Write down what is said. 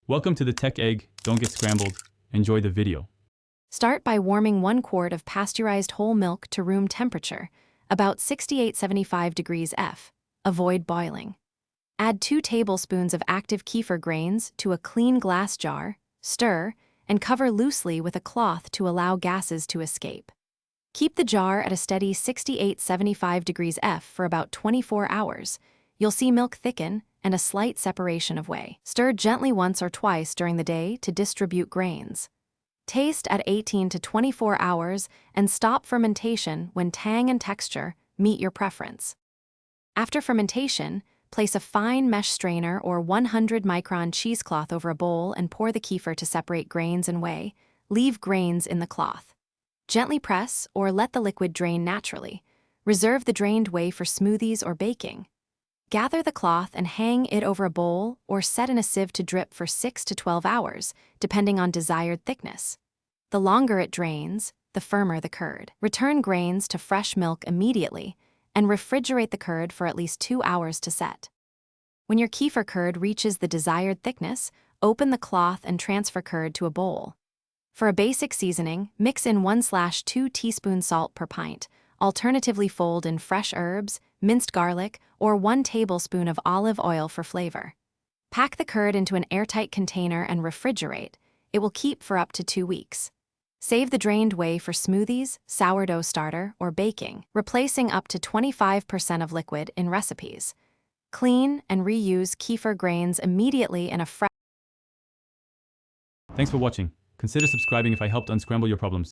Welcome to the Tech Egg. Don't get scrambled. Enjoy the video. Start by warming 1 quart of pasteurized whole milk to room temperature, about 68-75 degrees F. Avoid boiling. Add 2 tablespoons of active kefir grains to a clean glass jar, stir, and cover loosely with a cloth to allow gases to escape. Keep the jar at a steady 68-75 degrees F for about 24 hours. You'll see milk thicken and a slight separation of whey. Stir gently once or twice during the day to distribute grains. Taste at 18 to 24 hours and stop fermentation when tang and texture meet your preference. After fermentation, place a fine mesh strainer or 100-micron cheesecloth over a bowl and pour the kefir to separate grains and whey. Leave grains in the cloth. Gently press or let the liquid drain naturally. Reserve the drained whey for smoothies or baking. Gather the cloth and hang it over a bowl or set in a sieve to drip for 6 to 12 hours, depending on desired thickness. The longer it drains, the firmer the curd. Return grains to fresh milk immediately and refrigerate the curd for at least 2 hours to set. When your kefir curd reaches the desired thickness, open the cloth and transfer curd to a bowl. For a basic seasoning, mix in 1/2 teaspoons salt per pint. Alternatively, fold in fresh herbs, minced garlic, or 1 tablespoon of olive oil for flavor. Pack the curd into an airtight container and refrigerate. It will keep for up to 2 weeks. Save the drained whey for smoothies, sourdough starter, or baking, replacing up to 25% of liquid in recipes. Clean and reuse kefir grains immediately in a fresh. Thanks for watching. Consider subscribing if I helped unscramble your problems.